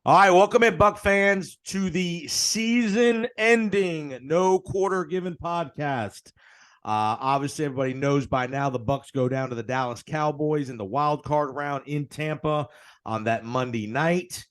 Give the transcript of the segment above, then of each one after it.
All right, welcome in, Buck fans, to the season-ending No Quarter Given podcast. Obviously, everybody knows by now the Bucs go down to the Dallas Cowboys in the wild card round in Tampa on that Monday night.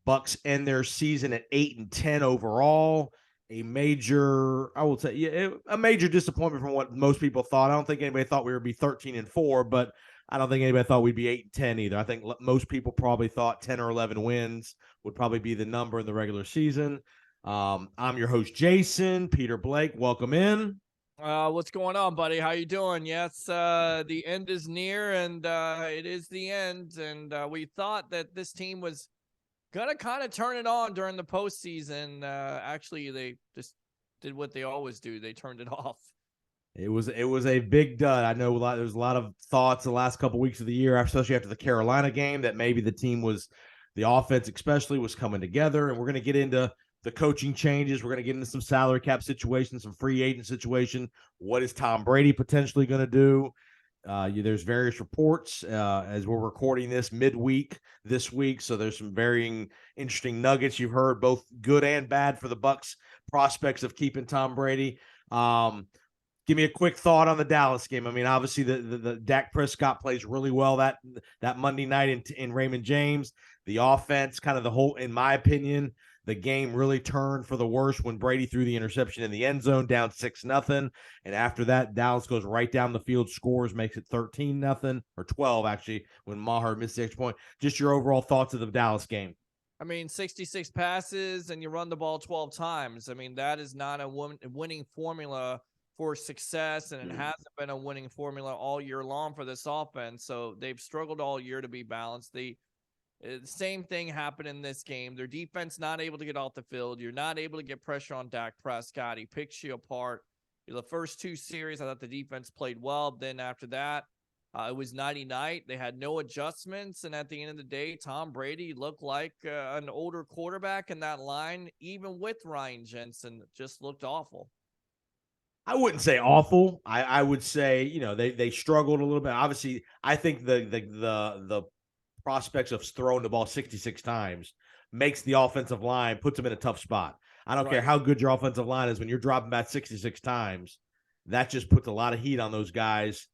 Bucs end their season at 8-10 overall. A major, I will say, yeah, a major disappointment from what most people thought. I don't think anybody thought we would be 13-4, but I don't think anybody thought we'd be 8-10 either. I think most people probably thought 10 or 11 wins would probably be the number in the regular season. I'm your host, Jason. Peter Blake, welcome in. What's going on, buddy? How you doing? Yes, the end is near, and it is the end. And we thought that this team was gonna kind of turn it on during the postseason. Actually, they just did what they always do. They turned it off. It was a big dud. I know there's a lot of thoughts the last couple of weeks of the year, especially after the Carolina game, that maybe the offense especially was coming together. And we're going to get into the coaching changes. We're going to get into some salary cap situations, some free agent situation. What is Tom Brady potentially going to do? There's various reports as we're recording this midweek this week, so there's some varying interesting nuggets you've heard, both good and bad, for the Bucs prospects of keeping Tom Brady. Give me a quick thought on the Dallas game. I mean, obviously the Dak Prescott plays really well that Monday night in Raymond James. The offense, kind of the whole, in my opinion, the game really turned for the worse when Brady threw the interception in the end zone, down 6-0. And after that, Dallas goes right down the field, scores, makes it 13-0, or 12 actually, when Maher missed the extra point. Just your overall thoughts of the Dallas game. I mean, 66 passes and you run the ball 12 times. I mean, that is not a winning formula for success, and it hasn't been a winning formula all year long for this offense. So they've struggled all year to be balanced. The same thing happened in this game. Their defense not able to get off the field. You're not able to get pressure on Dak Prescott. He picks you apart. The first two series, I thought the defense played well. Then after that, it was nighty night. They had no adjustments. And at the end of the day, Tom Brady looked like an older quarterback in that line, even with Ryan Jensen. Just looked awful. I wouldn't say awful. I would say, they struggled a little bit. Obviously, I think the prospects of throwing the ball 66 times makes the offensive line, puts them in a tough spot. I don't care how good your offensive line is, when you're dropping back 66 times, that just puts a lot of heat on those guys.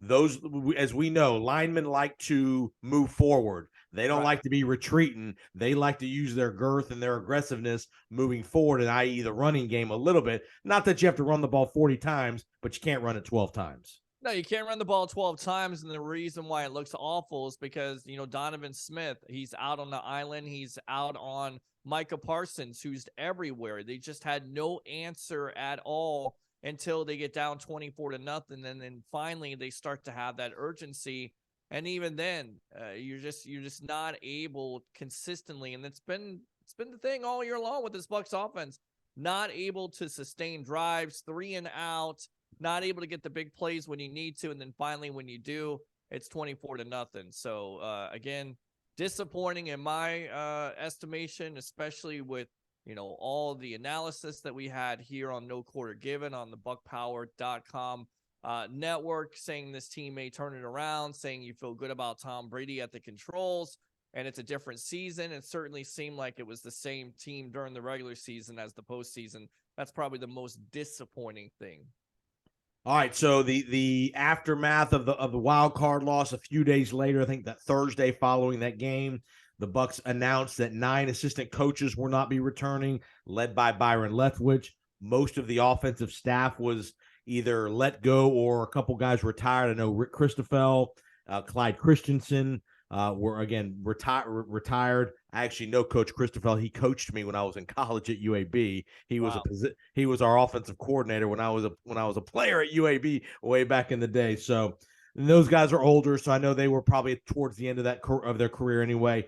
Those, as we know, linemen like to move forward. They don't like to be retreating. They like to use their girth and their aggressiveness moving forward, and i.e. the running game a little bit. Not that you have to run the ball 40 times, but you can't run it 12 times. No, you can't run the ball 12 times. And the reason why it looks awful is because, Donovan Smith, he's out on the island. He's out on Micah Parsons, who's everywhere. They just had no answer at all until they get down 24-0. And then finally they start to have that urgency. And even then, you're just not able consistently. And it's been the thing all year long with this Bucs offense. Not able to sustain drives, 3 and out, not able to get the big plays when you need to, and then finally when you do, it's 24-0. So again, disappointing in my estimation, especially with all the analysis that we had here on No Quarter Given on the BuckPower.com network, saying this team may turn it around, saying you feel good about Tom Brady at the controls, and it's a different season. It certainly seemed like it was the same team during the regular season as the postseason. That's probably the most disappointing thing. All right, so the aftermath of the wild card loss, a few days later, I think that Thursday following that game, the Bucs announced that 9 assistant coaches will not be returning, led by Byron Leftwich. Most of the offensive staff was either let go or a couple guys retired. I know Rick Christophel, Clyde Christensen were again retired. I actually know Coach Christophel. He coached me when I was in college at UAB. He was our offensive coordinator when I was a player at UAB way back in the day. So those guys are older, so I know they were probably towards the end of their career anyway.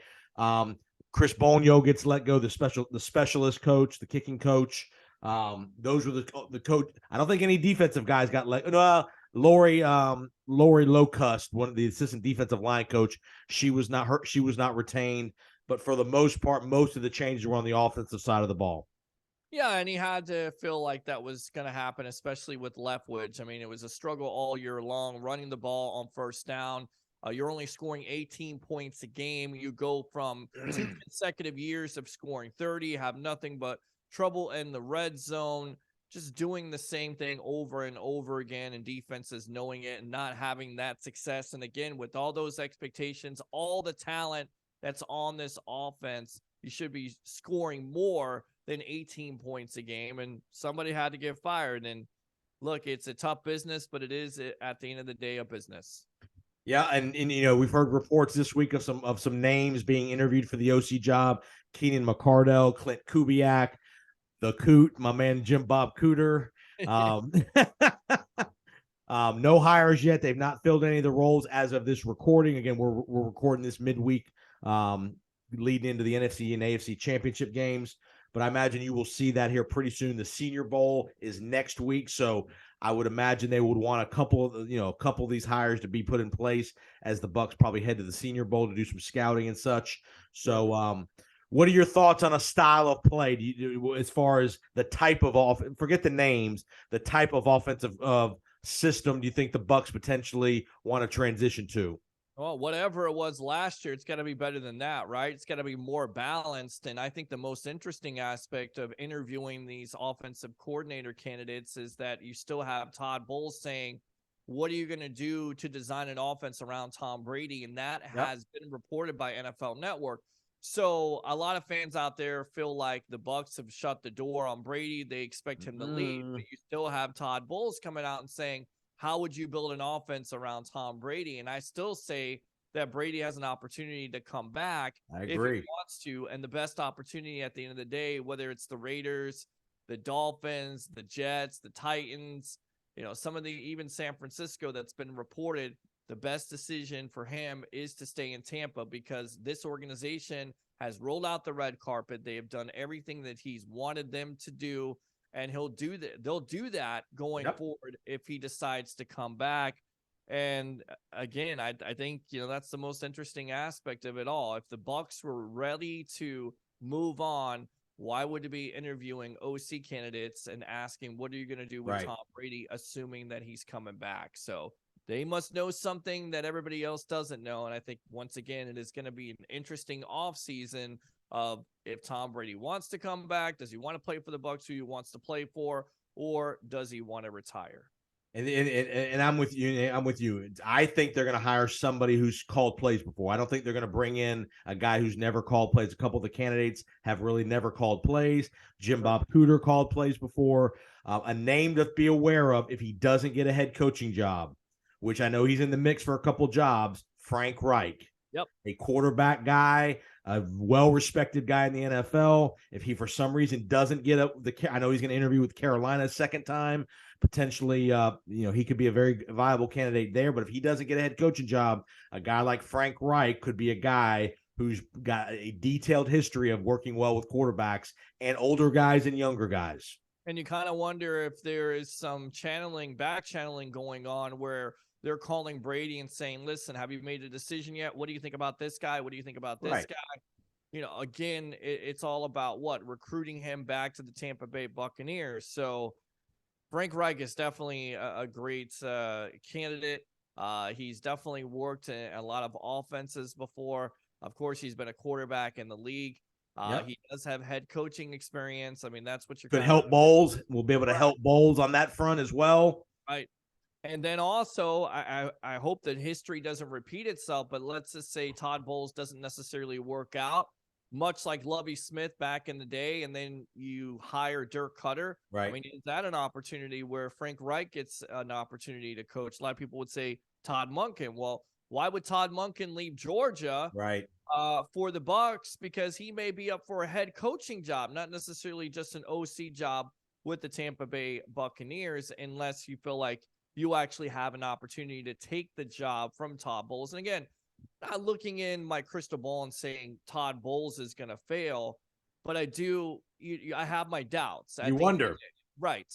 Chris Bonio gets let go, the specialist coach, the kicking coach. Those were the coach. I don't think any defensive guys got let. Lori Locust, one of the assistant defensive line coach, she was not retained. But for the most part, most of the changes were on the offensive side of the ball. Yeah, and he had to feel like that was going to happen, especially with Leftwich. I mean, it was a struggle all year long, running the ball on first down. You're only scoring 18 points a game. You go from 2 consecutive years of scoring 30, have nothing but trouble in the red zone, just doing the same thing over and over again, and defenses knowing it and not having that success. And again, with all those expectations, all the talent that's on this offense, you should be scoring more than 18 points a game. And somebody had to get fired. And look, it's a tough business, but it is at the end of the day a business. Yeah, and we've heard reports this week of some names being interviewed for the OC job: Keenan McCardell, Clint Kubiak, the Coot, my man Jim Bob Cooter. No hires yet. They've not filled any of the roles as of this recording. Again, we're recording this midweek, leading into the NFC and AFC championship games. But I imagine you will see that here pretty soon. The Senior Bowl is next week, so I would imagine they would want a couple of these hires to be put in place as the Bucs probably head to the Senior Bowl to do some scouting and such. So, what are your thoughts on a style of play? Do you, as far as the type of forget the names, the type of offensive system do you think the Bucs potentially want to transition to? Well, whatever it was last year, it's got to be better than that, right? It's got to be more balanced. And I think the most interesting aspect of interviewing these offensive coordinator candidates is that you still have Todd Bowles saying, what are you going to do to design an offense around Tom Brady? And that has been reported by NFL Network. So a lot of fans out there feel like the Bucs have shut the door on Brady. They expect him to leave, but you still have Todd Bowles coming out and saying, how would you build an offense around Tom Brady? And I still say that Brady has an opportunity to come back if he wants to. And the best opportunity at the end of the day, whether it's the Raiders, the Dolphins, the Jets, the Titans, some of the even San Francisco that's been reported, the best decision for him is to stay in Tampa because this organization has rolled out the red carpet. They have done everything that he's wanted them to do. And he'll do that. They'll do that going forward if he decides to come back. And again, I think that's the most interesting aspect of it all. If the Bucs were ready to move on, why would they be interviewing OC candidates and asking, what are you going to do with Tom Brady, assuming that he's coming back? So they must know something that everybody else doesn't know. And I think once again, it is going to be an interesting offseason of if Tom Brady wants to come back, does he want to play for the Bucs, who he wants to play for, or does he want to retire? And I'm with you. I think they're going to hire somebody who's called plays before. I don't think they're going to bring in a guy who's never called plays. A couple of the candidates have really never called plays. Jim Bob Cooter called plays before. A name to be aware of if he doesn't get a head coaching job, which I know he's in the mix for a couple jobs, Frank Reich. Yep. A quarterback guy, a well-respected guy in the NFL. If he, for some reason, doesn't get up, I know he's going to interview with Carolina a second time. Potentially, he could be a very viable candidate there. But if he doesn't get a head coaching job, a guy like Frank Reich could be a guy who's got a detailed history of working well with quarterbacks and older guys and younger guys. And you kind of wonder if there is some back channeling going on where they're calling Brady and saying, listen, have you made a decision yet? What do you think about this guy? What do you think about this guy? Again, it's all about recruiting him back to the Tampa Bay Buccaneers. So Frank Reich is definitely a great candidate. He's definitely worked in a lot of offenses before. Of course, he's been a quarterback in the league. He does have head coaching experience. I mean, that's what you're could help Bowles. We'll be able to help Bowles on that front as well. Right. And then also, I hope that history doesn't repeat itself, but let's just say Todd Bowles doesn't necessarily work out, much like Lovie Smith back in the day, and then you hire Dirk Cutter. Right. I mean, is that an opportunity where Frank Reich gets an opportunity to coach? A lot of people would say Todd Monken. Well, why would Todd Monken leave Georgia for the Bucs? Because he may be up for a head coaching job, not necessarily just an OC job with the Tampa Bay Buccaneers, unless you feel like you actually have an opportunity to take the job from Todd Bowles. And again, not looking in my crystal ball and saying Todd Bowles is going to fail, but I have my doubts. You wonder. Right.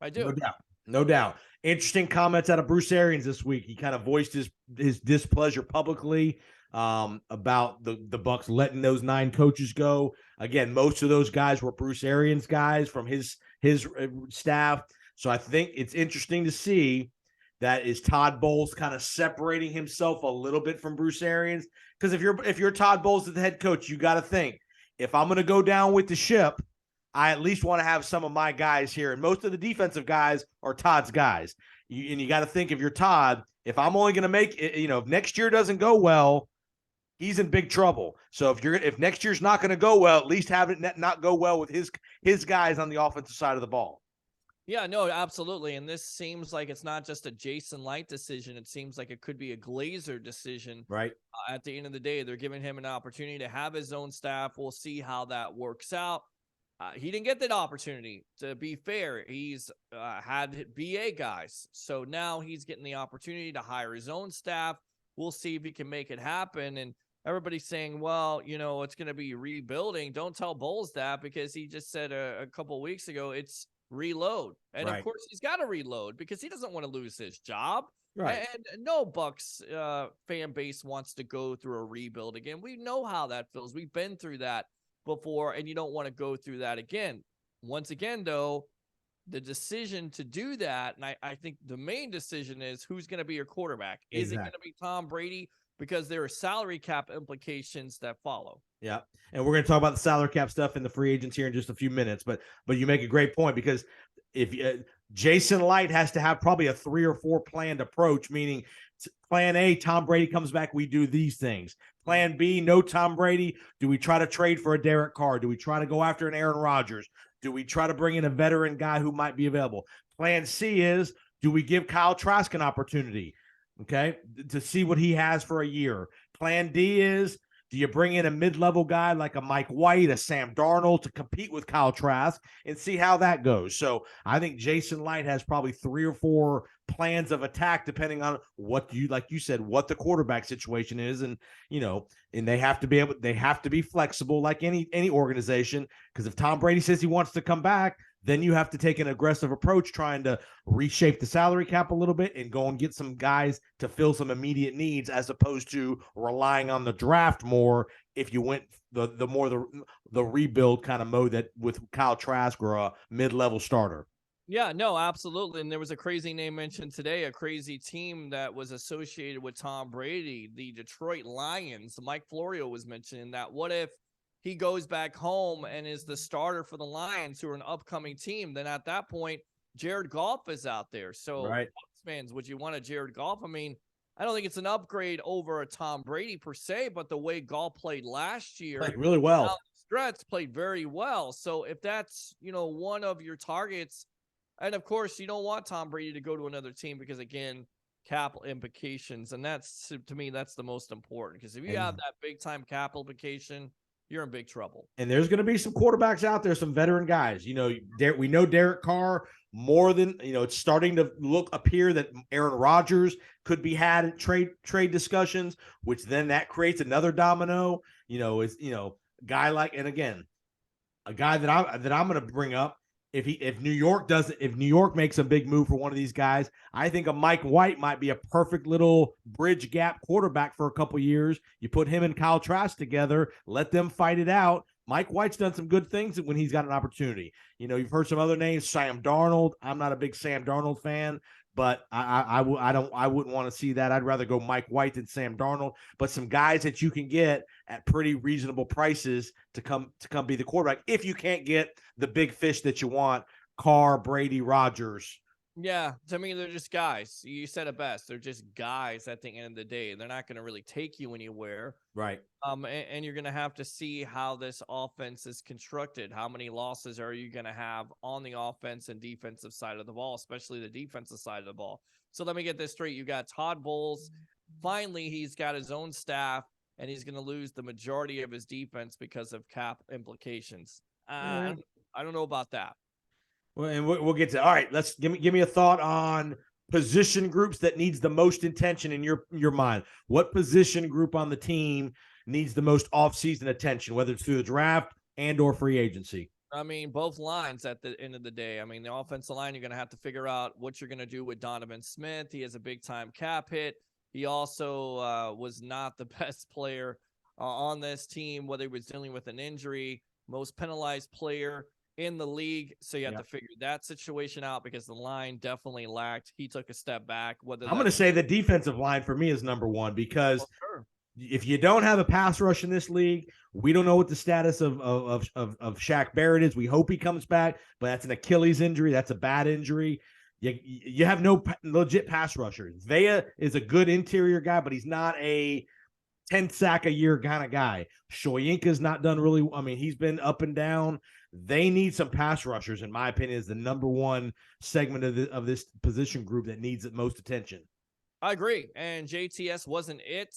I do. No doubt. Interesting comments out of Bruce Arians this week. He kind of voiced his displeasure publicly about the Bucs letting those 9 coaches go. Again, most of those guys were Bruce Arians guys from his staff. So I think it's interesting to see that is Todd Bowles kind of separating himself a little bit from Bruce Arians? Because if you're Todd Bowles as the head coach, you got to think, if I'm going to go down with the ship, I at least want to have some of my guys here. And most of the defensive guys are Todd's guys. And you got to think, if you're Todd, if I'm only going to make it, if next year doesn't go well, he's in big trouble. So if next year's not going to go well, at least have it not go well with his guys on the offensive side of the ball. Yeah, no, absolutely. And this seems like it's not just a Jason Light decision. It seems like it could be a Glazer decision. Right. At the end of the day, they're giving him an opportunity to have his own staff. We'll see how that works out. He didn't get that opportunity. To be fair, he's had BA guys. So now he's getting the opportunity to hire his own staff. We'll see if he can make it happen. And everybody's saying, well, it's going to be rebuilding. Don't tell Bowles that, because he just said a couple of weeks ago, it's reload. And right. Of course he's got to reload because he doesn't want to lose his job. Right. And no Bucs fan base wants to go through a rebuild again. We know how that feels. We've been through that before, and you don't want to go through that again. Once again, though, the decision to do that, and I think the main decision is who's going to be your quarterback. Exactly. Is it going to be Tom Brady? Because there are salary cap implications that follow. Yeah. And we're going to talk about the salary cap stuff in the free agents here in just a few minutes. But you make a great point, because if Jason Light has to have probably a 3 or 4 planned approach, meaning plan A, Tom Brady comes back, we do these things. Plan B, no Tom Brady. Do we try to trade for a Derek Carr? Do we try to go after an Aaron Rodgers? Do we try to bring in a veteran guy who might be available? Plan C is, do we give Kyle Trask an opportunity, okay, to see what he has for a year? Plan D is, do you bring in a mid-level guy like a Mike White, a Sam Darnold to compete with Kyle Trask and see how that goes? So I think Jason Light has probably 3 or 4 plans of attack, depending on what like you said, what the quarterback situation is. And, and they have to be flexible like any organization, because if Tom Brady says he wants to come back, then you have to take an aggressive approach trying to reshape the salary cap a little bit and go and get some guys to fill some immediate needs, as opposed to relying on the draft more if you went the rebuild kind of mode that with Kyle Trask or a mid-level starter. Yeah, no, absolutely. And there was a crazy name mentioned today, a crazy team that was associated with Tom Brady, the Detroit Lions. Mike Florio was mentioning that. What if he goes back home and is the starter for the Lions, who are an upcoming team? Then at that point, Jared Goff is out there. So, right. Bucs fans, would you want a Jared Goff? I mean, I don't think it's an upgrade over a Tom Brady per se, but the way Goff played last year, played really well. Stretch played very well. So if that's, one of your targets, and of course, you don't want Tom Brady to go to another team because, again, cap implications. And that's, to me, that's the most important, because if you have that big time cap implication, you're in big trouble. And there's going to be some quarterbacks out there, some veteran guys. We know Derek Carr more than, it's starting to appear that Aaron Rodgers could be had in trade discussions, which then that creates another domino. Guy like, and again, a guy that I'm going to bring up, if New York makes a big move for one of these guys, I think a Mike White might be a perfect little bridge gap quarterback for a couple years. You put him and Kyle Trask together, let them fight it out. Mike White's done some good things when he's got an opportunity. You've heard some other names, Sam Darnold. I'm not a big Sam Darnold fan, but I wouldn't want to see that. I'd rather go Mike White than Sam Darnold. But some guys that you can get at pretty reasonable prices to come be the quarterback, if you can't get the big fish that you want, Carr, Brady, Rodgers. Yeah, to me, they're just guys. You said it best. They're just guys at the end of the day. They're not going to really take you anywhere. Right. And you're going to have to see how this offense is constructed. How many losses are you going to have on the offense and defensive side of the ball, especially the defensive side of the ball? So let me get this straight. You got Todd Bowles. Finally, he's got his own staff, and he's going to lose the majority of his defense because of cap implications. I don't know about that. Well, and we'll get to. All right, let's give me a thought on position groups that needs the most attention in your mind. What position group on the team needs the most offseason attention, whether it's through the draft and or free agency? I mean, both lines at the end of the day. I mean, the offensive line, you're going to have to figure out what you're going to do with Donovan Smith. He has a big-time cap hit. He also was not the best player on this team, whether he was dealing with an injury, most penalized player in the league. So you have Yep. to figure that situation out because the line definitely lacked. He took a step back. I'm going to say the defensive line for me is number one because if you don't have a pass rush in this league, we don't know what the status of Shaq Barrett is. We hope he comes back, but that's an Achilles injury. That's a bad injury. You have no legit pass rushers. Vea is a good interior guy, but he's not a 10 sack a year kind of guy. Shoyinka's not done really. I mean, he's been up and down. They need some pass rushers, in my opinion, is the number one segment of this position group that needs the most attention. I agree. And JTS wasn't it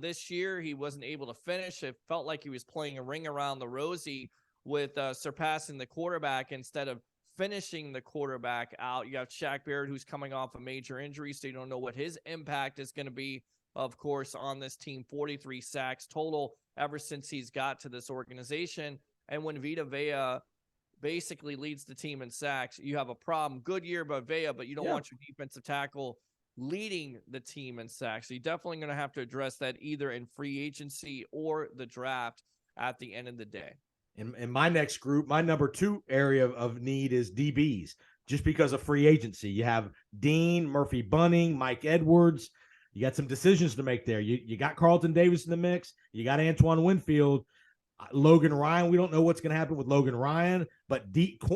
this year. He wasn't able to finish. It felt like he was playing a ring around the rosy with surpassing the quarterback instead of finishing the quarterback out. You have Shaq Barrett, who's coming off a major injury, so you don't know what his impact is going to be, of course, on this team. 43 sacks total ever since he's got to this organization. And when Vita Vea basically leads the team in sacks, you have a problem. Good year by Vea, but you don't want your defensive tackle leading the team in sacks. So you're definitely going to have to address that either in free agency or the draft at the end of the day. In my next group, my number two area of need is DBs, just because of free agency. You have Dean, Murphy Bunting, Mike Edwards. You got some decisions to make there. You got Carlton Davis in the mix. You got Antoine Winfield. Logan Ryan, we don't know what's going to happen with Logan Ryan, but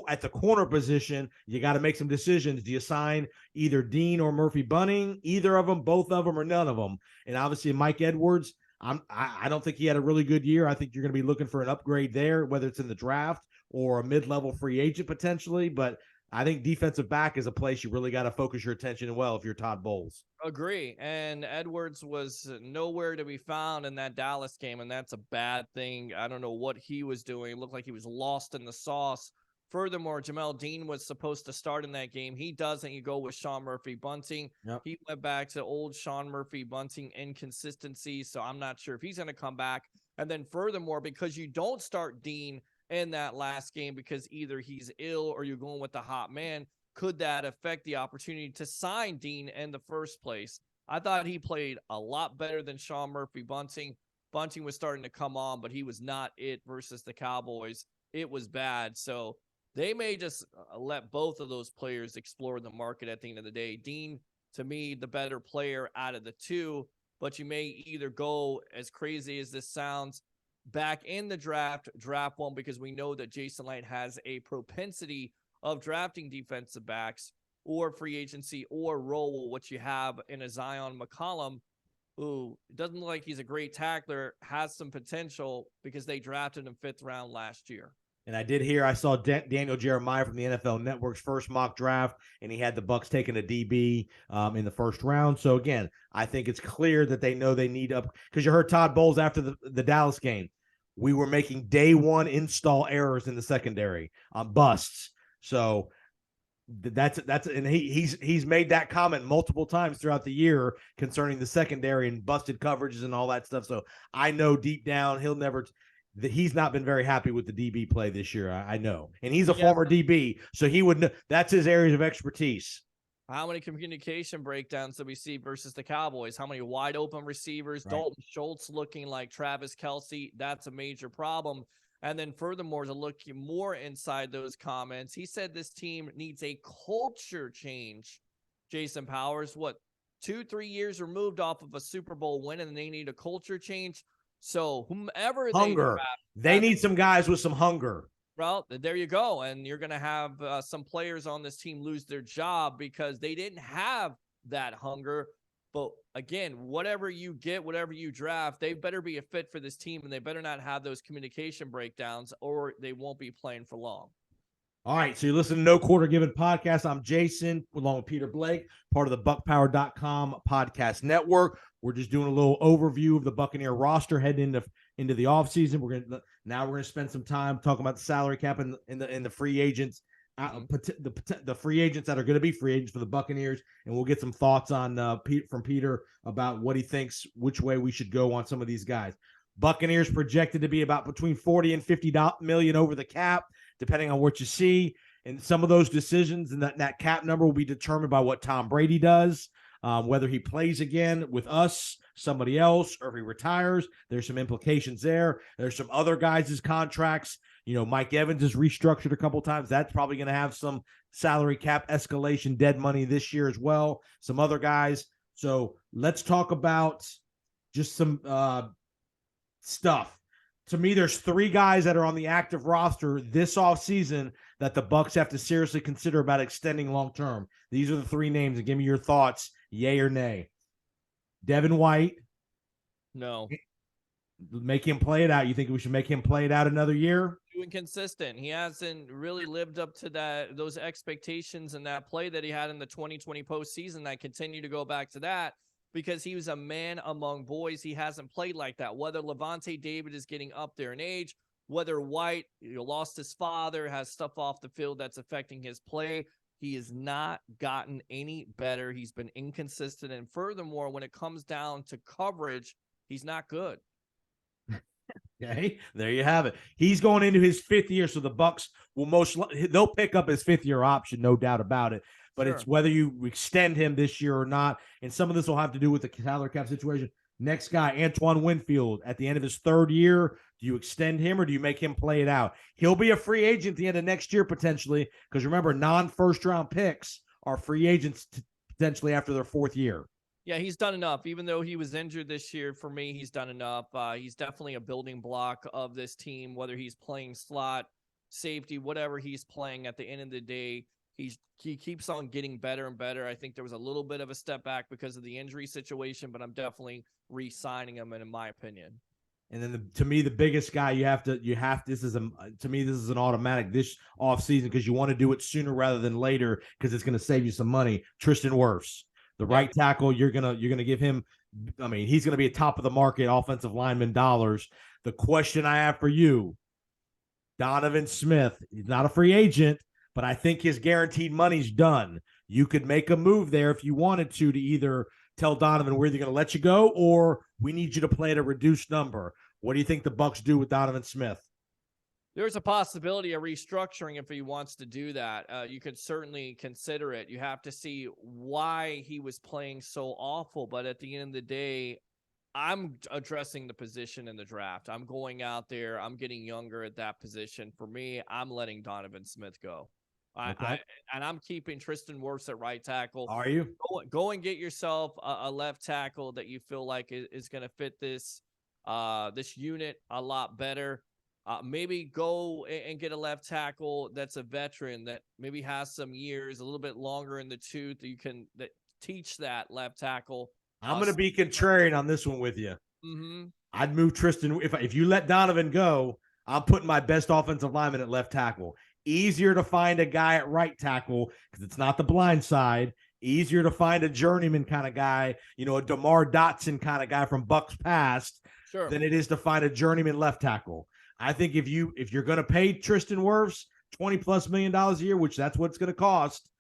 at the corner position, you got to make some decisions. Do you sign either Dean or Murphy Bunting, either of them, both of them, or none of them? And obviously, Mike Edwards, I don't think he had a really good year. I think you're going to be looking for an upgrade there, whether it's in the draft or a mid-level free agent potentially. But I think defensive back is a place you really got to focus your attention well if you're Todd Bowles. Agree. And Edwards was nowhere to be found in that Dallas game, and that's a bad thing. I don't know what he was doing. It looked like he was lost in the sauce. Furthermore, Jamel Dean was supposed to start in that game. He doesn't. You go with Sean Murphy Bunting. Yep. He went back to old Sean Murphy Bunting inconsistency, so I'm not sure if he's going to come back. And then furthermore, because you don't start Dean in that last game because either he's ill or you're going with the hot man, could that affect the opportunity to sign Dean in the first place? I thought he played a lot better than Sean Murphy Bunting. Bunting was starting to come on, but he was not it versus the Cowboys. It was bad. So they may just let both of those players explore the market at the end of the day. Dean, to me, the better player out of the two, but you may either go, as crazy as this sounds, back in the draft one, because we know that Jason Light has a propensity of drafting defensive backs, or free agency, or roll what you have in a Zion McCollum, who doesn't look like he's a great tackler, has some potential because they drafted him 5th round last year. And I saw Daniel Jeremiah from the NFL Network's first mock draft, and he had the Bucs taking a DB in the first round. So again, I think it's clear that they know they need up, because you heard Todd Bowles after the Dallas game. We were making day one install errors in the secondary on busts. So that's and he's made that comment multiple times throughout the year concerning the secondary and busted coverages and all that stuff. So I know deep down he's not been very happy with the DB play this year. I know, and he's a former DB, so he would know that's his areas of expertise. How many communication breakdowns did we see versus the Cowboys? How many wide open receivers? Right. Dalton Schultz looking like Travis Kelce. That's a major problem. And then furthermore, to look more inside those comments, he said this team needs a culture change. Jason Powers, 2-3 years removed off of a Super Bowl win, and they need a culture change. So whomever they need some guys with some hunger. Well, there you go. And you're going to have some players on this team lose their job because they didn't have that hunger. But again, whatever you get, whatever you draft, they better be a fit for this team, and they better not have those communication breakdowns, or they won't be playing for long. All right, so you listen to No Quarter Given Podcast. I'm Jason, along with Peter Blake, part of the BuckPower.com podcast network. We're just doing a little overview of the Buccaneer roster heading into the offseason. We're gonna spend some time talking about the salary cap and the free agents, the free agents that are going to be free agents for the Buccaneers, and we'll get some thoughts on from Peter about what he thinks, which way we should go on some of these guys. Buccaneers projected to be about between 40 and 50 million over the cap, depending on what you see. And some of those decisions and that cap number will be determined by what Tom Brady does. Whether he plays again with us, somebody else, or if he retires, there's some implications there. There's some other guys' contracts. Mike Evans is restructured a couple times. That's probably going to have some salary cap escalation, dead money this year as well. Some other guys. So let's talk about just some stuff. To me, there's 3 guys that are on the active roster this offseason that the Bucs have to seriously consider about extending long term. These are the 3 names, and give me your thoughts, yay or nay. Devin White. No. Make him play it out. You think we should make him play it out another year? Too inconsistent. He hasn't really lived up to those expectations and that play that he had in the 2020 postseason. I continue to go back to that because he was a man among boys. He hasn't played like that. Whether Levante David is getting up there in age, whether White lost his father, has stuff off the field that's affecting his play, he has not gotten any better. He's been inconsistent. And furthermore, when it comes down to coverage, he's not good. Okay, there you have it. He's going into his 5th year, so the Bucs will they'll pick up his 5th-year option, no doubt about it. But It's whether you extend him this year or not, and some of this will have to do with the salary cap situation. Next guy, Antoine Winfield, at the end of his 3rd year, do you extend him or do you make him play it out? He'll be a free agent at the end of next year potentially, because remember, non-first-round picks are free agents potentially after their 4th year. Yeah, he's done enough. Even though he was injured this year, for me, he's done enough. He's definitely a building block of this team, whether he's playing slot, safety, whatever he's playing. At the end of the day, he keeps on getting better and better. I think there was a little bit of a step back because of the injury situation, but I'm definitely re-signing him, in my opinion. And then to me, the biggest guy this is an automatic this offseason because you want to do it sooner rather than later because it's going to save you some money. Tristan Wirfs. The right tackle, you're gonna give him. I mean, he's gonna be a top of the market offensive lineman dollars. The question I have for you, Donovan Smith, he's not a free agent, but I think his guaranteed money's done. You could make a move there if you wanted to either tell Donovan we're either gonna let you go or we need you to play at a reduced number. What do you think the Bucs do with Donovan Smith? There's a possibility of restructuring if he wants to do that. You could certainly consider it. You have to see why he was playing so awful. But at the end of the day, I'm addressing the position in the draft. I'm going out there. I'm getting younger at that position. For me, I'm letting Donovan Smith go. Okay. I'm keeping Tristan Wirfs at right tackle. Are you? Go and get yourself a left tackle that you feel like is going to fit this unit a lot better. Maybe go and get a left tackle that's a veteran that maybe has some years, a little bit longer in the tooth. That teach that left tackle. I'm going to be contrarian on this one with you. Mm-hmm. I'd move Tristan. If you let Donovan go, I'm putting my best offensive lineman at left tackle. Easier to find a guy at right tackle because it's not the blind side. Easier to find a journeyman kind of guy, a DeMar Dotson kind of guy from Bucs past, than it is to find a journeyman left tackle. I think if you're going to pay Tristan Wirfs $20+ million a year, which that's what it's going to cost,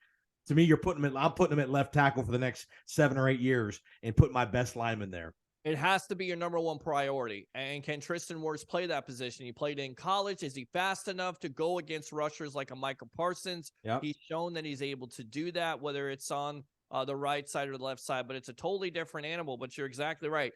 to me, I'm putting him at left tackle for the next 7 or 8 years and put my best lineman there. It has to be your number one priority. And can Tristan Wirfs play that position? He played in college. Is he fast enough to go against rushers like a Michael Parsons? Yep. He's shown that he's able to do that, whether it's on the right side or the left side, but it's a totally different animal. But you're exactly right.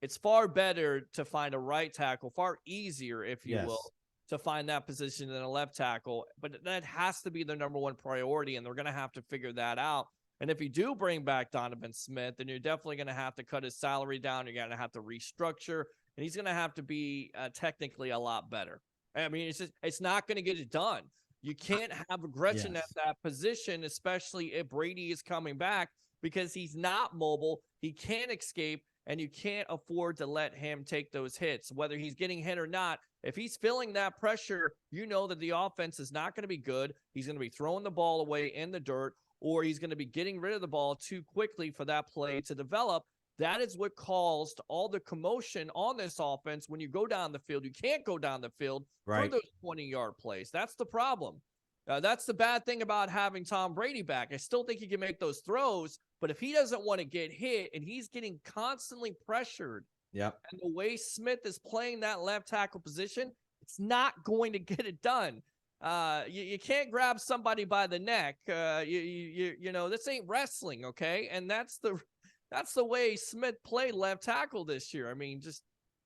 It's far better to find a right tackle, far easier, if you will, to find that position than a left tackle. But that has to be their number one priority, and they're going to have to figure that out. And if you do bring back Donovan Smith, then you're definitely going to have to cut his salary down. You're going to have to restructure, and he's going to have to be technically a lot better. I mean, it's not going to get it done. You can't have aggression at that position, especially if Brady is coming back, because he's not mobile. He can't escape. And you can't afford to let him take those hits, whether he's getting hit or not. If he's feeling that pressure, you know that the offense is not going to be good. He's going to be throwing the ball away in the dirt, or he's going to be getting rid of the ball too quickly for that play to develop. That is what caused all the commotion on this offense. When you go down the field, you can't go down the field for those 20-yard plays. That's the problem. That's the bad thing about having Tom Brady back. I still think he can make those throws, but if he doesn't want to get hit and he's getting constantly pressured, and the way Smith is playing that left tackle position, it's not going to get it done. You can't grab somebody by the neck. You know, this ain't wrestling, okay? And that's the way Smith played left tackle this year. I mean, just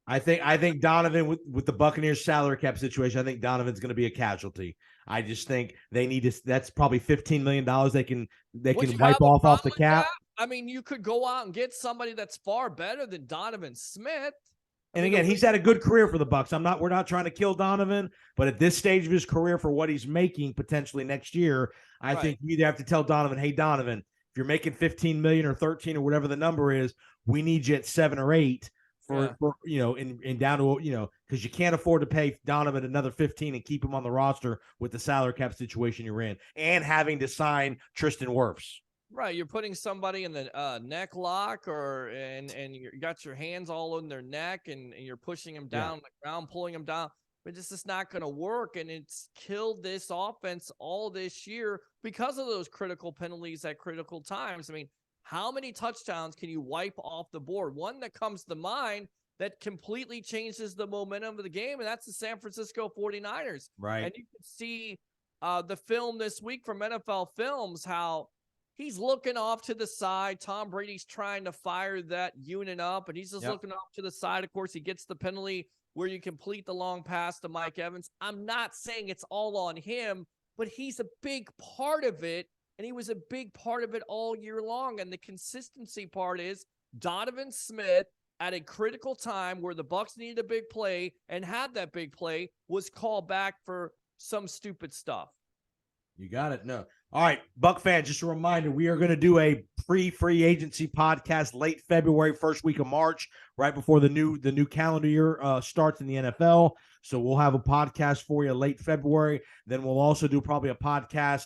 I think Donovan with the Buccaneers salary cap situation, I think Donovan's going to be a casualty. I just think they need to. That's probably $15 million they can would you have wipe a off problem the with cap. that? I mean, you could go out and get somebody that's far better than Donovan Smith. And again, he's had a good career for the Bucs. We're not trying to kill Donovan, but at this stage of his career, for what he's making potentially next year, I think you either have to tell Donovan, "Hey, Donovan, if you're making 15 million or 13 or whatever the number is, we need you at 7 or 8 for and down to because you can't afford to pay Donovan another 15 and keep him on the roster with the salary cap situation you're in, and having to sign Tristan Wirfs." Right, you're putting somebody in the neck lock, and you got your hands all in their neck, and you're pushing them down the ground, pulling them down. But this is not going to work, and it's killed this offense all this year because of those critical penalties at critical times. I mean, how many touchdowns can you wipe off the board? One that comes to mind that completely changes the momentum of the game, and that's the San Francisco 49ers. Right. And you can see the film this week from NFL Films, how he's looking off to the side. Tom Brady's trying to fire that unit up, and he's just looking off to the side. Of course, he gets the penalty where you complete the long pass to Mike Evans. I'm not saying it's all on him, but he's a big part of it, and he was a big part of it all year long. And the consistency part is Donovan Smith at a critical time where the Bucs needed a big play and had that big play was called back for some stupid stuff. You got it. No. All right, Buck fans, just a reminder, we are going to do a pre-free agency podcast late February, first week of March, right before the new calendar year starts in the NFL. So we'll have a podcast for you late February. Then we'll also do probably a podcast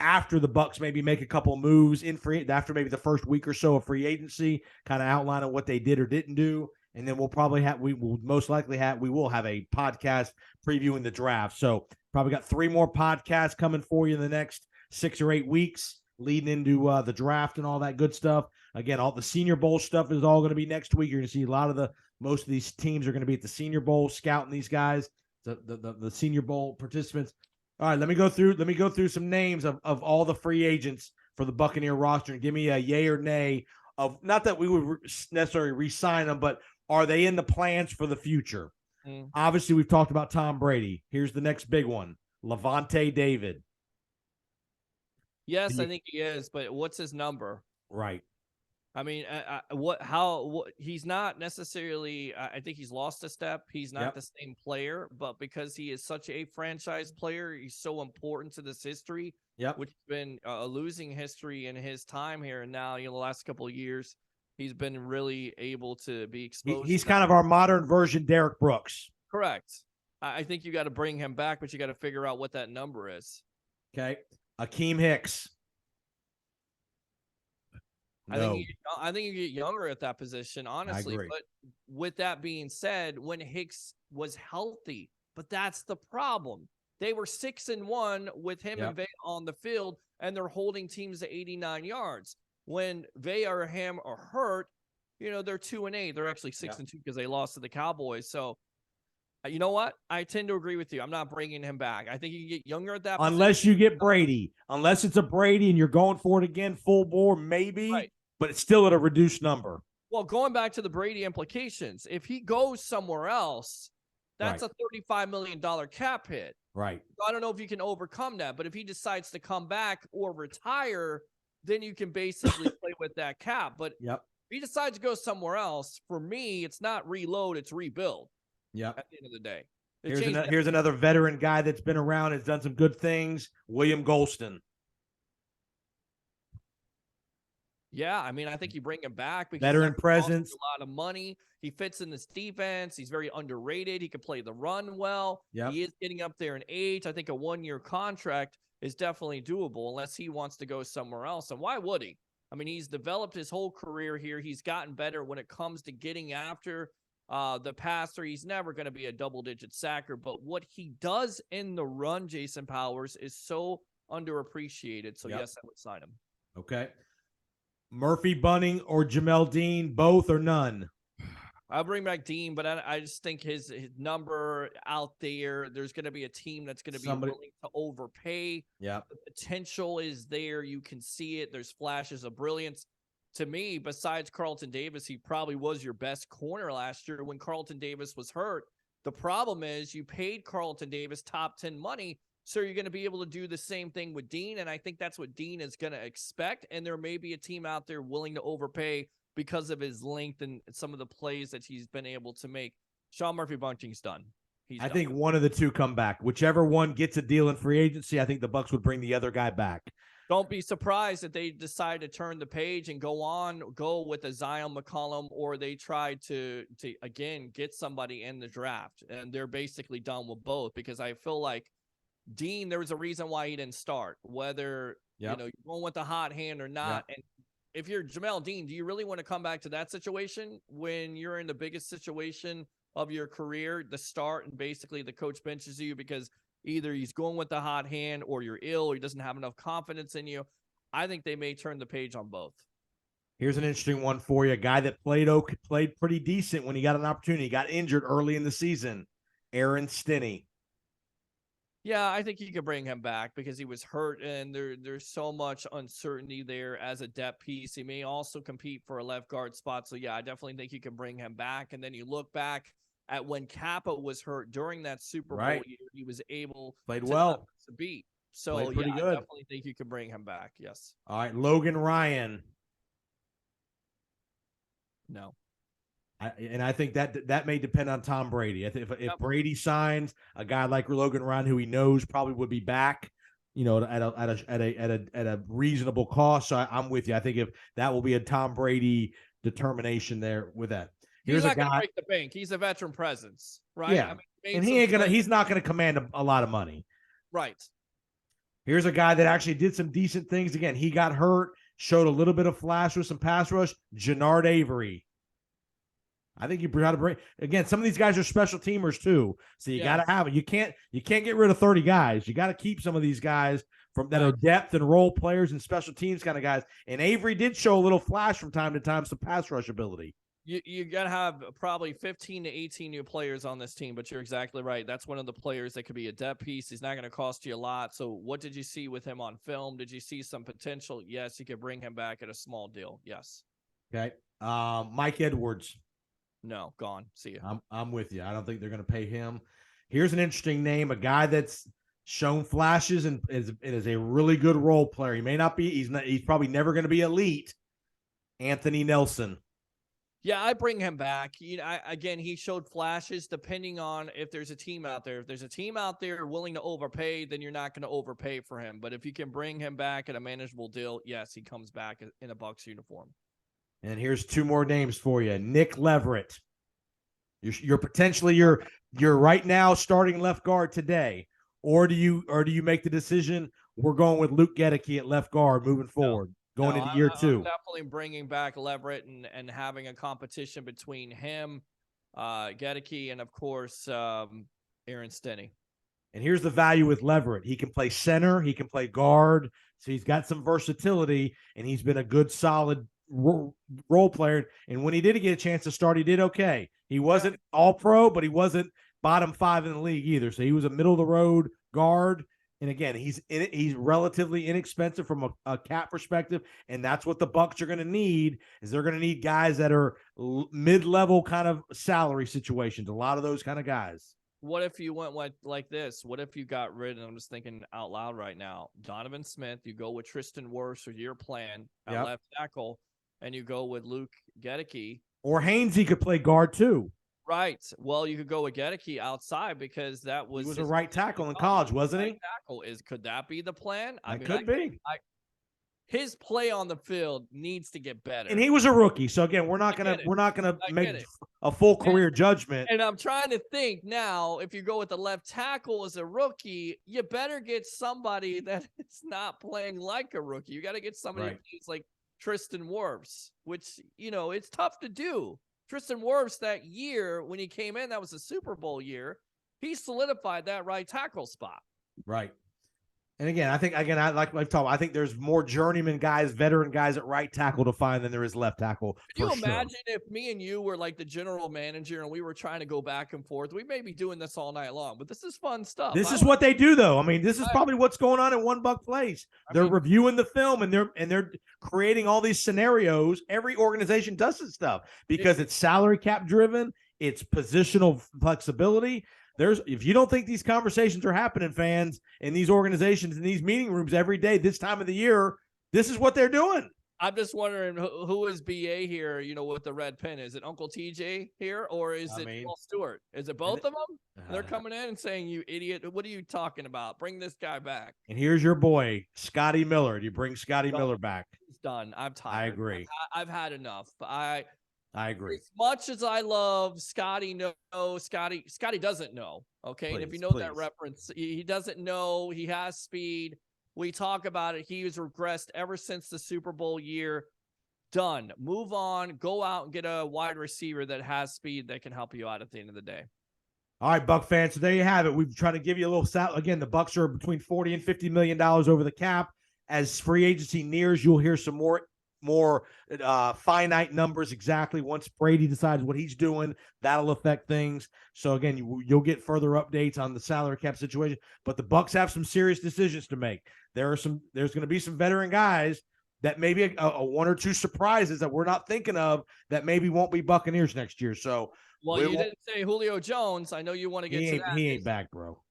after the Bucs maybe make a couple moves in free after maybe the first week or so of free agency, kind of outlining what they did or didn't do. And then we will most likely have a podcast previewing the draft. So probably got 3 more podcasts coming for you in the next 6 or 8 weeks leading into the draft and all that good stuff. Again, all the Senior Bowl stuff is all going to be next week. You're going to see most of these teams are going to be at the Senior Bowl scouting these guys, the Senior Bowl participants. All right, let me go through some names of all the free agents for the Buccaneer roster and give me a yay or nay of, not that we would necessarily re-sign them, but are they in the plans for the future? Obviously, we've talked about Tom Brady. Here's the next big one, Levante David. Yes, I think he is, but what's his number? Right. I mean, he's not necessarily, I think he's lost a step. He's not the same player, but because he is such a franchise player, he's so important to this history, which has been a losing history in his time here. And now, the last couple of years, he's been really able to be exposed. He's kind of our modern version Derek Brooks. Correct. I think you got to bring him back, but you got to figure out what that number is. Okay. Akeem Hicks. No. I think you get younger at that position, honestly. But with that being said, when Hicks was healthy, but that's the problem. They were 6-1 with him and Vea on the field, and they're holding teams to 89 yards. When Vea or him are hurt, they're 2-8. They're actually 6-2 because they lost to the Cowboys. So, you know what? I tend to agree with you. I'm not bringing him back. I think you can get younger at that position. Unless you get Brady. Unless it's a Brady and you're going for it again, full bore, maybe. Right. But it's still at a reduced number. Well, going back to the Brady implications, if he goes somewhere else, that's a $35 million cap hit. Right. So I don't know if you can overcome that, but if he decides to come back or retire, then you can basically play with that cap. But if he decides to go somewhere else, for me, it's not reload, it's rebuild. Yep. At the end of the day. Here's another veteran guy that's been around, has done some good things, William Golston. Yeah, I mean, I think you bring him back because veteran presence, a lot of money. He fits in this defense. He's very underrated. He can play the run well. Yep. He is getting up there in age. I think a 1-year contract is definitely doable unless he wants to go somewhere else. And why would he? I mean, he's developed his whole career here. He's gotten better when it comes to getting after the passer. He's never going to be a double-digit sacker, but what he does in the run, Jason Powers, is so underappreciated. So yes, I would sign him. Okay. Murphy Bunting or Jamel Dean, both or none? I'll bring back Dean, but I just think his number out there, there's going to be a team that's going to be willing to overpay. Yeah. The potential is there. You can see it. There's flashes of brilliance. To me, besides Carlton Davis, he probably was your best corner last year when Carlton Davis was hurt. The problem is you paid Carlton Davis top 10 money, so you're going to be able to do the same thing with Dean, and I think that's what Dean is going to expect, and there may be a team out there willing to overpay because of his length and some of the plays that he's been able to make. Sean Murphy-Bunting's done. I think one of the two come back. Whichever one gets a deal in free agency, I think the Bucs would bring the other guy back. Don't be surprised if they decide to turn the page and go with a Zion McCollum, or they try to again get somebody in the draft, and they're basically done with both, because I feel like Dean, there was a reason why he didn't start, whether you're going with the hot hand or not. And if you're Jamel Dean, do you really want to come back to that situation when you're in the biggest situation of your career, the start, and basically the coach benches you because either he's going with the hot hand or you're ill or he doesn't have enough confidence in you? I think they may turn the page on both. Here's an interesting one for you. A guy that played pretty decent when he got an opportunity. He got injured early in the season. Aaron Stinney. Yeah, I think you could bring him back because he was hurt, and there's so much uncertainty there as a depth piece. He may also compete for a left guard spot. So, yeah, I definitely think you can bring him back. And then you look back at when Kappa was hurt during that Super Bowl year, he was able to beat. So, I definitely think you can bring him back. Yes. All right, Logan Ryan. No. I think that may depend on Tom Brady. I think if Brady signs a guy like Logan Ryan, who he knows probably would be back, at a reasonable cost. So I'm with you. I think if that will be a Tom Brady determination there with that. He's not going to break the bank. He's a veteran presence, right? Yeah, and he's not going to command a lot of money, right? Here's a guy that actually did some decent things. Again, he got hurt, showed a little bit of flash with some pass rush. Jannard Avery. I think you got to bring, again, some of these guys are special teamers too. So you got to have it. You can't get rid of 30 guys. You got to keep some of these guys that are depth and role players and special teams kind of guys. And Avery did show a little flash from time to time, some pass rush ability. You got to have probably 15 to 18 new players on this team, but you're exactly right. That's one of the players that could be a depth piece. He's not going to cost you a lot. So what did you see with him on film? Did you see some potential? Yes, you could bring him back at a small deal. Yes. Okay. Mike Edwards. No, gone. See you. I'm with you. I don't think they're going to pay him. Here's an interesting name, a guy that's shown flashes and is a really good role player. He may not be. He's probably never going to be elite. Anthony Nelson. Yeah, I bring him back. Again, he showed flashes depending on if there's a team out there. If there's a team out there willing to overpay, then you're not going to overpay for him. But if you can bring him back at a manageable deal, yes, he comes back in a Bucs uniform. And here's two more names for you. Nick Leverett. You're potentially your right now starting left guard today. Or do you make the decision we're going with Luke Gedeke at left guard moving forward, into year two? I'm definitely bringing back Leverett and having a competition between him, Gedeke, and of course Aaron Stinney. And here's the value with Leverett. He can play center, he can play guard, so he's got some versatility, and he's been a good solid role player. And when he did get a chance to start, he did okay. He wasn't all pro, but he wasn't bottom 5 in the league either. So he was a middle of the road guard. And again, he's relatively inexpensive from a cap perspective. And that's what the Bucs are going to need, is they're going to need guys that are mid-level kind of salary situations. A lot of those kind of guys. What if you went like this? What if you got rid, and I'm just thinking out loud right now, Donovan Smith, you go with Tristan Wirfs or your plan at left tackle, and you go with Luke Gedeke. Or Hainsey could play guard too. Right. Well, you could go with Gedeke outside because he was a right tackle in college, wasn't he? Tackle could that be the plan? Could be. His play on the field needs to get better. And he was a rookie. So again, we're not gonna make a full career judgment. And I'm trying to think now, if you go with the left tackle as a rookie, you better get somebody that is not playing like a rookie. You got to get somebody who plays like Tristan Wirfs, which, it's tough to do. Tristan Wirfs that year when he came in, that was a Super Bowl year. He solidified that right tackle spot. Right. And again, I like I've talked. I think there's more journeyman guys, veteran guys at right tackle to find than there is left tackle. Can you imagine if me and you were like the general manager and we were trying to go back and forth? We may be doing this all night long, but this is fun stuff. This is what they do, though. I mean, this is probably what's going on in One Buc Place. They're reviewing the film and they're creating all these scenarios. Every organization does this stuff because it's salary cap driven. It's positional flexibility. If you don't think these conversations are happening, fans, in these organizations, in these meeting rooms every day, this time of the year, this is what they're doing. I'm just wondering who is BA here, with the red pin. Is it Uncle TJ here or is it Paul Stewart? Is it both of them? They're coming in and saying, you idiot, what are you talking about? Bring this guy back. And here's your boy, Scotty Miller. Do you bring Scotty Miller back? He's done. I'm tired. I agree. I've had enough. I agree. As much as I love Scotty, Scotty doesn't know. Okay. And if you know that reference, he doesn't know. He has speed. We talk about it. He has regressed ever since the Super Bowl year. Done. Move on. Go out and get a wide receiver that has speed that can help you out at the end of the day. All right, Buck fans. So there you have it. We've tried to give you a little. Again, the Bucs are between $40 and $50 million over the cap. As free agency nears, you'll hear some more finite numbers exactly. Once Brady decides what he's doing, that'll affect things. So again, you'll get further updates on the salary cap situation. But the Bucs have some serious decisions to make. There's going to be some veteran guys that maybe a one or two surprises that we're not thinking of that maybe won't be Buccaneers next year. So you didn't say Julio Jones. I know you want to get to that. He ain't back, bro.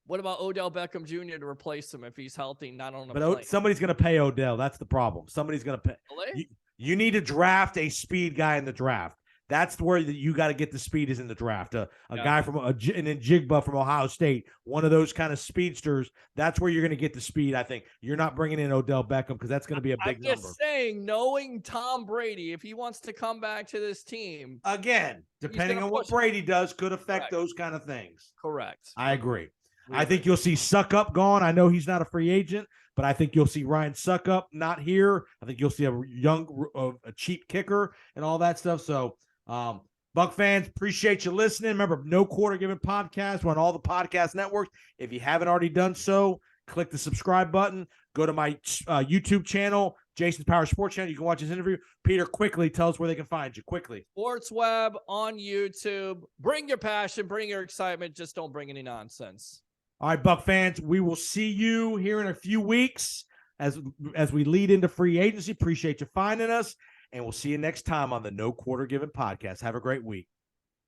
What about Odell Beckham Jr. to replace him if he's healthy, not on a plane? Somebody's going to pay Odell. That's the problem. Somebody's going to pay. Really? You need to draft a speed guy in the draft. That's where you got to get the speed is in the draft. A guy from an Jigba from Ohio State, one of those kind of speedsters. That's where you're going to get the speed. I think you're not bringing in Odell Beckham because that's going to be a big number. I'm just saying, knowing Tom Brady, if he wants to come back to this team, again, depending on what Brady does, could affect those kind of things. Correct. I agree. Really? I think you'll see Suckup gone. I know he's not a free agent, but I think you'll see Ryan Suckup not here. I think you'll see a cheap kicker and all that stuff. So, Buck fans, appreciate you listening. Remember, No Quarter Given podcast. We're on all the podcast networks. If you haven't already done so, click the subscribe button. Go to my YouTube channel, Jason's Power Sports channel. You can watch this interview. Peter, quickly tell us where they can find you. Quickly. Sports Web on YouTube. Bring your passion, bring your excitement. Just don't bring any nonsense. All right, Buck fans, we will see you here in a few weeks as we lead into free agency. Appreciate you finding us, and we'll see you next time on the No Quarter Given podcast. Have a great week.